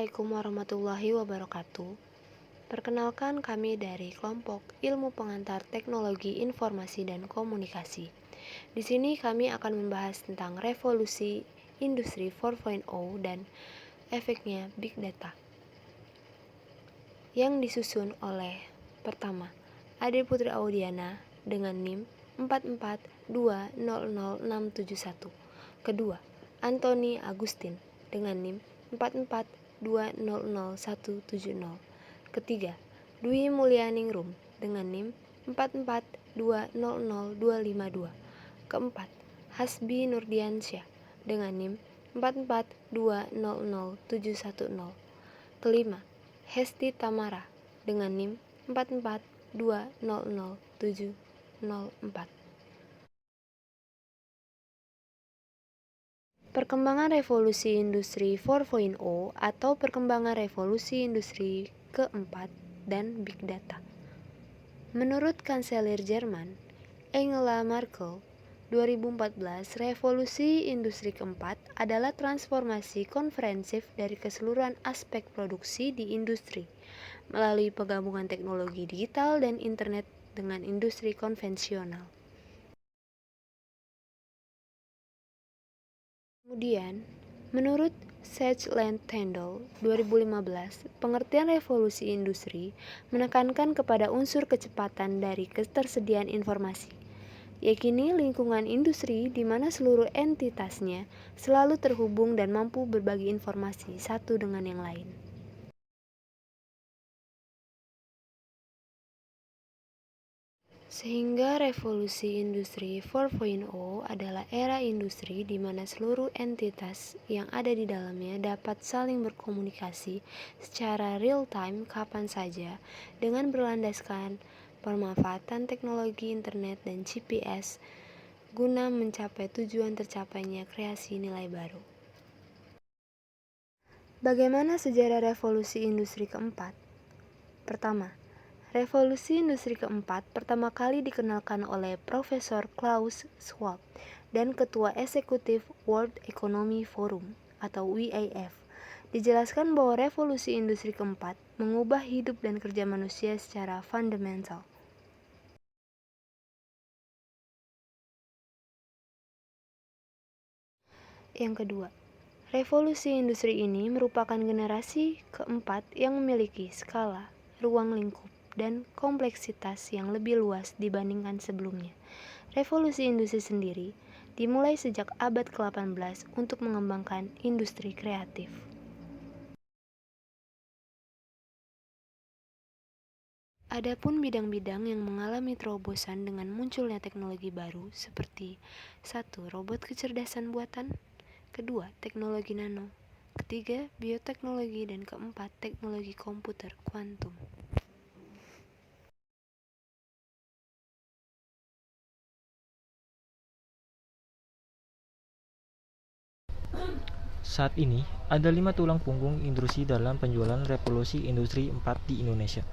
Assalamualaikum warahmatullahi wabarakatuh. Perkenalkan, kami dari kelompok Ilmu Pengantar Teknologi Informasi dan Komunikasi. Di sini kami akan membahas tentang revolusi industri 4.0 dan efeknya Big Data. Yang disusun oleh pertama, Ade Putri Audiana dengan NIM 442000671. Kedua, Antoni Agustin dengan NIM 442000170. Ketiga, Dwi Mulyaningrum dengan NIM 442000252. Keempat, Hasbi Nurdiansyah dengan NIM 442000710. Kelima, Hesti Tamara dengan NIM 442000704. Perkembangan revolusi industri 4.0 atau perkembangan revolusi industri keempat dan Big Data. Menurut Kanselir Jerman, Angela Merkel, 2014, revolusi industri keempat adalah transformasi komprehensif dari keseluruhan aspek produksi di industri melalui penggabungan teknologi digital dan internet dengan industri konvensional. Kemudian, menurut Sachs-Lane Tyndall 2015, pengertian revolusi industri menekankan kepada unsur kecepatan dari ketersediaan informasi, yakini lingkungan industri di mana seluruh entitasnya selalu terhubung dan mampu berbagi informasi satu dengan yang lain. Sehingga revolusi industri 4.0 adalah era industri di mana seluruh entitas yang ada di dalamnya dapat saling berkomunikasi secara real-time kapan saja dengan berlandaskan pemanfaatan teknologi internet dan GPS guna mencapai tujuan tercapainya kreasi nilai baru. Bagaimana sejarah revolusi industri keempat? Pertama, revolusi industri keempat pertama kali dikenalkan oleh Profesor Klaus Schwab dan Ketua Eksekutif World Economic Forum atau WEF. Dijelaskan bahwa revolusi industri keempat mengubah hidup dan kerja manusia secara fundamental. Yang kedua, revolusi industri ini merupakan generasi keempat yang memiliki skala, ruang lingkup, dan kompleksitas yang lebih luas dibandingkan sebelumnya. Revolusi industri sendiri dimulai sejak abad ke-18 untuk mengembangkan industri kreatif. Adapun bidang-bidang yang mengalami terobosan dengan munculnya teknologi baru seperti 1. Robot kecerdasan buatan, kedua, teknologi nano, ketiga, bioteknologi, dan keempat, teknologi komputer kuantum. Saat ini, ada 5 tulang punggung industri dalam penjualan revolusi industri 4 di Indonesia.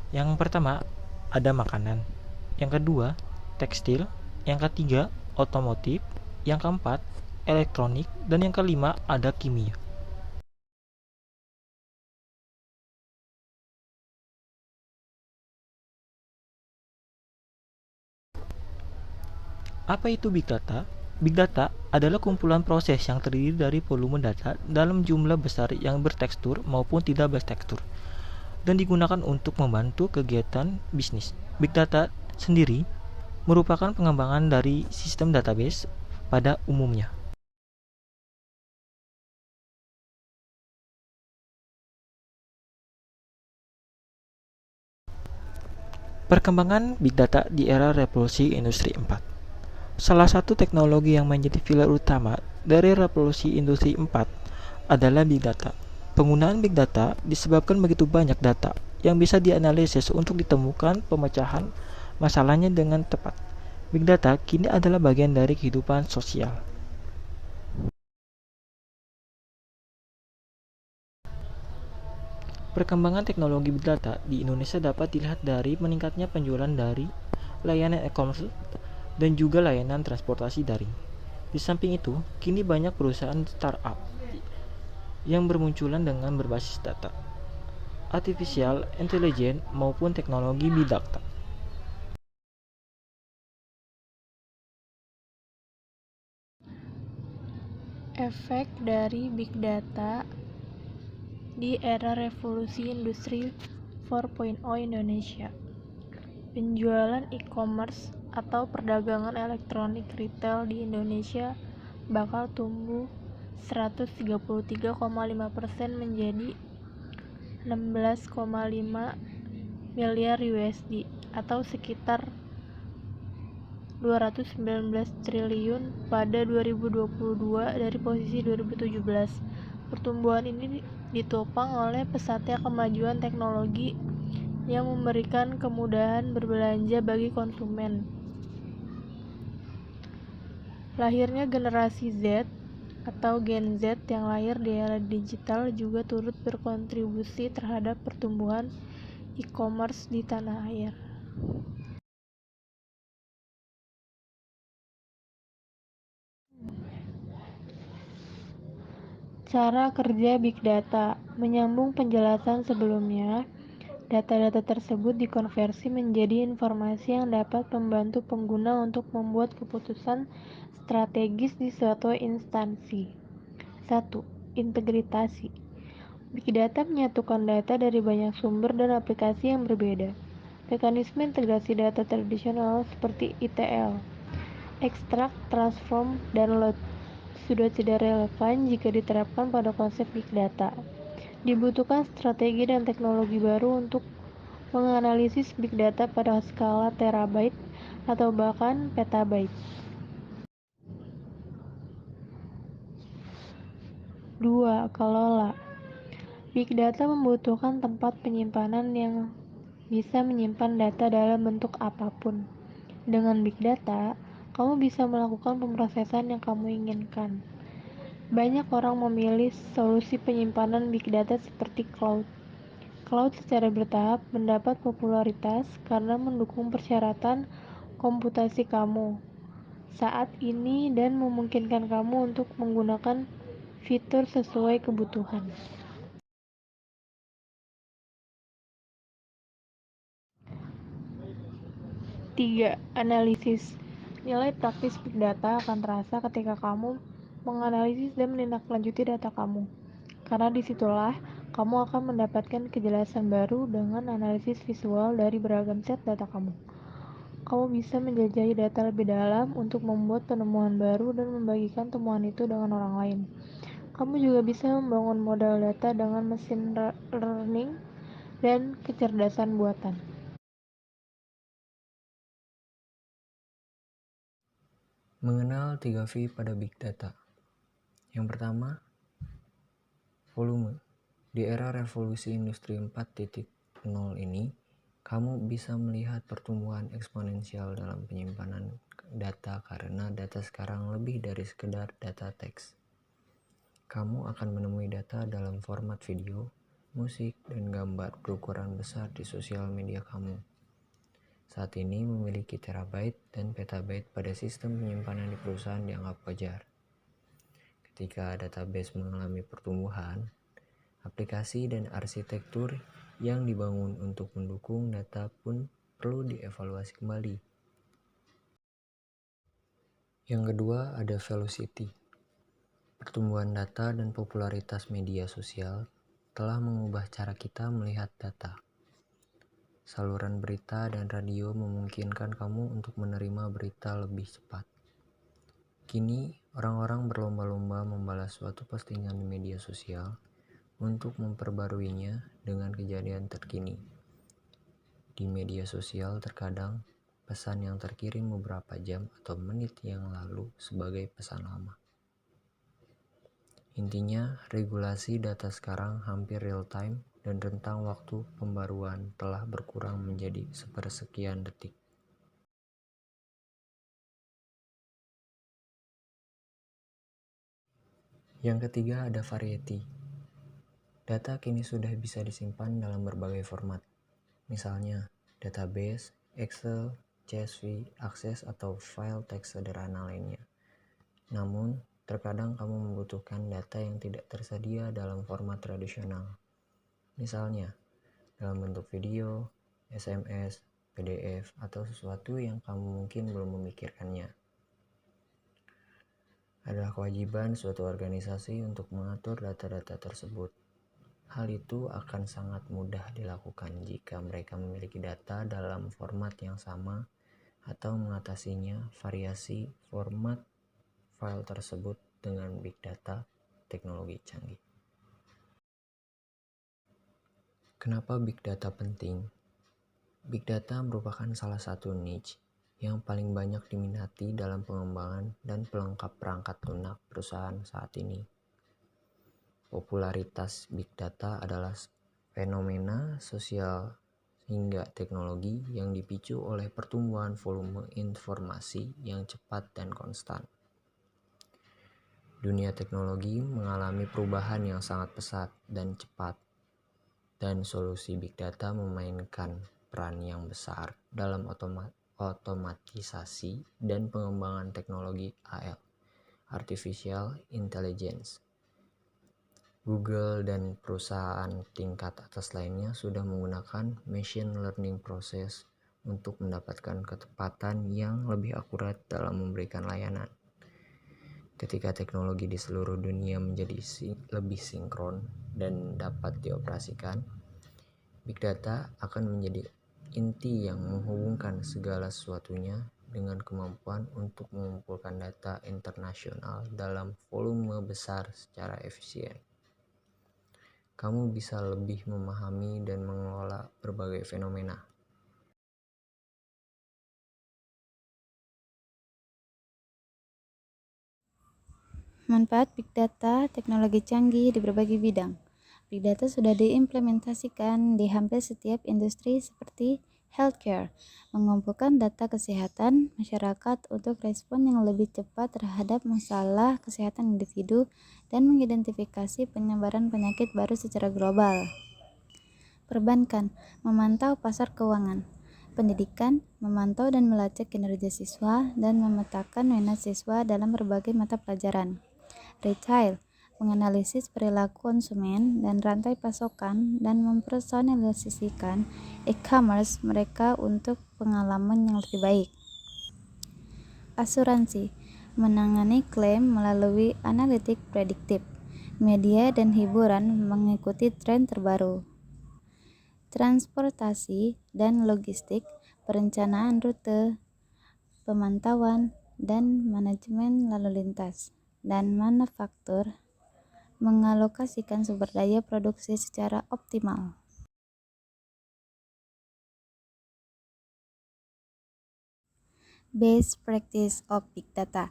Yang pertama, ada makanan. Yang kedua, tekstil. Yang ketiga, otomotif. Yang keempat, elektronik. Dan yang kelima, ada kimia. Apa itu Big Data? Big Data adalah kumpulan proses yang terdiri dari volume data dalam jumlah besar yang bertekstur maupun tidak bertekstur dan digunakan untuk membantu kegiatan bisnis. Big Data sendiri merupakan pengembangan dari sistem database pada umumnya. Perkembangan Big Data di era revolusi industri 4. Salah satu teknologi yang menjadi pilar utama dari revolusi industri 4 adalah Big Data. Penggunaan Big Data disebabkan begitu banyak data yang bisa dianalisis untuk ditemukan pemecahan masalahnya dengan tepat. Big Data kini adalah bagian dari kehidupan sosial. Perkembangan teknologi Big Data di Indonesia dapat dilihat dari meningkatnya penjualan dari layanan e-commerce dan juga layanan transportasi daring. Di samping itu, kini banyak perusahaan startup yang bermunculan dengan berbasis data, artificial intelligence maupun teknologi big data. Efek dari Big Data di era revolusi industri 4.0 Indonesia. Penjualan e-commerce atau perdagangan elektronik retail di Indonesia bakal tumbuh 133,5% menjadi 16,5 miliar USD atau sekitar 219 triliun pada 2022 dari posisi 2017. Pertumbuhan ini ditopang oleh pesatnya kemajuan teknologi yang memberikan kemudahan berbelanja bagi konsumen. Lahirnya generasi Z atau Gen Z yang lahir di era digital juga turut berkontribusi terhadap pertumbuhan e-commerce di tanah air. Cara kerja Big Data. Menyambung penjelasan sebelumnya, data-data tersebut dikonversi menjadi informasi yang dapat membantu pengguna untuk membuat keputusan strategis di suatu instansi. 1. Integrasi. Big Data menyatukan data dari banyak sumber dan aplikasi yang berbeda. Mekanisme integrasi data tradisional seperti ETL, extract, transform, dan load sudah tidak relevan jika diterapkan pada konsep Big Data. Dibutuhkan strategi dan teknologi baru untuk menganalisis Big Data pada skala terabyte atau bahkan petabyte. 2. Kelola. Big Data membutuhkan tempat penyimpanan yang bisa menyimpan data dalam bentuk apapun. Dengan Big Data, kamu bisa melakukan pemrosesan yang kamu inginkan. Banyak orang memilih solusi penyimpanan Big Data seperti cloud. Cloud secara bertahap mendapat popularitas karena mendukung persyaratan komputasi kamu saat ini dan memungkinkan kamu untuk menggunakan fitur sesuai kebutuhan. 3. Analisis. Nilai praktis Big Data akan terasa ketika kamu menganalisis dan menindaklanjuti data kamu. Karena disitulah kamu akan mendapatkan kejelasan baru dengan analisis visual dari beragam set data kamu. Kamu bisa menjelajahi data lebih dalam untuk membuat penemuan baru dan membagikan temuan itu dengan orang lain. Kamu juga bisa membangun model data dengan mesin learning dan kecerdasan buatan. Mengenal 3V pada Big Data. Yang pertama, volume. Di era revolusi industri 4.0 ini, kamu bisa melihat pertumbuhan eksponensial dalam penyimpanan data karena data sekarang lebih dari sekedar data teks. Kamu akan menemui data dalam format video, musik, dan gambar berukuran besar di sosial media kamu. Saat ini memiliki terabyte dan petabyte pada sistem penyimpanan di perusahaan dianggap wajar. Ketika database mengalami pertumbuhan, aplikasi dan arsitektur yang dibangun untuk mendukung data pun perlu dievaluasi kembali. Yang kedua ada velocity. Pertumbuhan data dan popularitas media sosial telah mengubah cara kita melihat data. Saluran berita dan radio memungkinkan kamu untuk menerima berita lebih cepat. Kini, orang-orang berlomba-lomba membalas suatu postingan di media sosial untuk memperbaruinya dengan kejadian terkini. Di media sosial terkadang, pesan yang terkirim beberapa jam atau menit yang lalu sebagai pesan lama. Intinya, regulasi data sekarang hampir real time dan rentang waktu pembaruan telah berkurang menjadi sepersekian detik. Yang ketiga ada variety. Data kini sudah bisa disimpan dalam berbagai format, misalnya database, Excel, CSV, Access, atau file teks sederhana lainnya. Namun, terkadang kamu membutuhkan data yang tidak tersedia dalam format tradisional. Misalnya, dalam bentuk video, SMS, PDF, atau sesuatu yang kamu mungkin belum memikirkannya. Adalah kewajiban suatu organisasi untuk mengatur data-data tersebut. Hal itu akan sangat mudah dilakukan jika mereka memiliki data dalam format yang sama atau mengatasinya variasi format file tersebut dengan big data teknologi canggih. Kenapa big data penting? Big data merupakan salah satu niche yang paling banyak diminati dalam pengembangan dan pelengkap perangkat lunak perusahaan saat ini. Popularitas big data adalah fenomena sosial hingga teknologi yang dipicu oleh pertumbuhan volume informasi yang cepat dan konstan. Dunia teknologi mengalami perubahan yang sangat pesat dan cepat, dan solusi big data memainkan peran yang besar dalam otomatisasi dan pengembangan teknologi AI, Artificial Intelligence. Google dan perusahaan tingkat atas lainnya sudah menggunakan machine learning proses untuk mendapatkan ketepatan yang lebih akurat dalam memberikan layanan. Ketika teknologi di seluruh dunia menjadi lebih sinkron dan dapat dioperasikan, big data akan menjadi inti yang menghubungkan segala sesuatunya dengan kemampuan untuk mengumpulkan data internasional dalam volume besar secara efisien. Kamu bisa lebih memahami dan mengelola berbagai fenomena. Manfaat Big Data teknologi canggih di berbagai bidang. Big Data sudah diimplementasikan di hampir setiap industri seperti healthcare, mengumpulkan data kesehatan masyarakat untuk respon yang lebih cepat terhadap masalah kesehatan individu dan mengidentifikasi penyebaran penyakit baru secara global. Perbankan, memantau pasar keuangan. Pendidikan, memantau dan melacak kinerja siswa dan memetakan minat siswa dalam berbagai mata pelajaran. Retail, menganalisis perilaku konsumen dan rantai pasokan dan mempersonalisasikan e-commerce mereka untuk pengalaman yang lebih baik. Asuransi, menangani klaim melalui analitik prediktif. Media dan hiburan mengikuti tren terbaru. Transportasi dan logistik, perencanaan rute, pemantauan dan manajemen lalu lintas. Dan manufaktur, mengalokasikan sumber daya produksi secara optimal. Best practice of Big Data.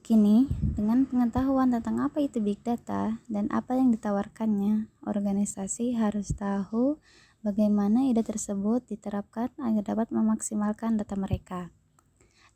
Kini, dengan pengetahuan tentang apa itu Big Data dan apa yang ditawarkannya, organisasi harus tahu bagaimana ide tersebut diterapkan agar dapat memaksimalkan data mereka.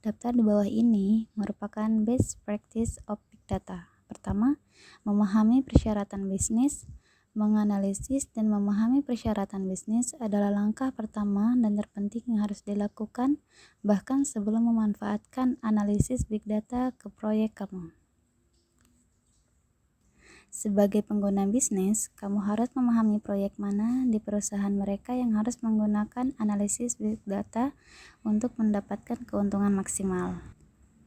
Daftar di bawah ini merupakan best practice of Big Data. Pertama, memahami persyaratan bisnis. Menganalisis dan memahami persyaratan bisnis adalah langkah pertama dan terpenting yang harus dilakukan bahkan sebelum memanfaatkan analisis big data ke proyek kamu. Sebagai pengguna bisnis, kamu harus memahami proyek mana di perusahaan mereka yang harus menggunakan analisis big data untuk mendapatkan keuntungan maksimal.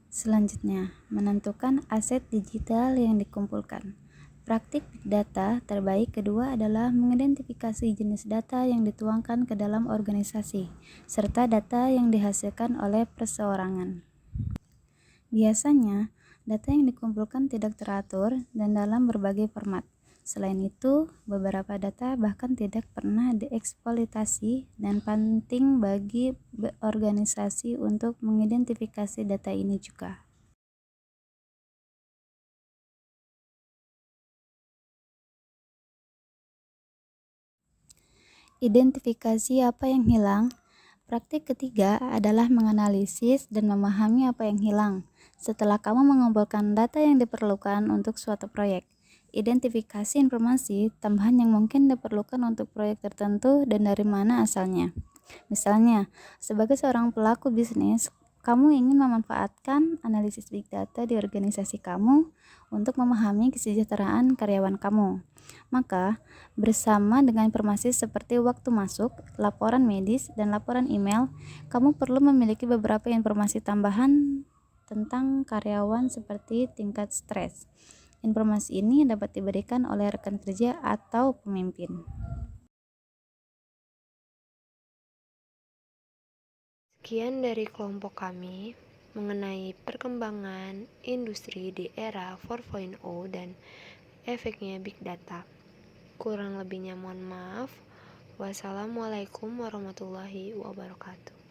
Selanjutnya, menentukan aset digital yang dikumpulkan. Praktik big data terbaik kedua adalah mengidentifikasi jenis data yang dituangkan ke dalam organisasi, serta data yang dihasilkan oleh perseorangan. Biasanya, data yang dikumpulkan tidak teratur dan dalam berbagai format. Selain itu, beberapa data bahkan tidak pernah dieksploitasi dan penting bagi organisasi untuk mengidentifikasi data ini juga. Identifikasi apa yang hilang. Praktik ketiga adalah menganalisis dan memahami apa yang hilang. Setelah kamu mengumpulkan data yang diperlukan untuk suatu proyek, identifikasi informasi tambahan yang mungkin diperlukan untuk proyek tertentu dan dari mana asalnya. Misalnya, sebagai seorang pelaku bisnis, kamu ingin memanfaatkan analisis big data di organisasi kamu untuk memahami kesejahteraan karyawan kamu. Maka, bersama dengan informasi seperti waktu masuk, laporan medis, dan laporan email, kamu perlu memiliki beberapa informasi tambahan tentang karyawan seperti tingkat stres. Informasi ini dapat diberikan oleh rekan kerja atau pemimpin. Sekian dari kelompok kami mengenai perkembangan industri di era 4.0 dan efeknya Big Data. Kurang lebihnya mohon maaf. Wassalamualaikum warahmatullahi wabarakatuh.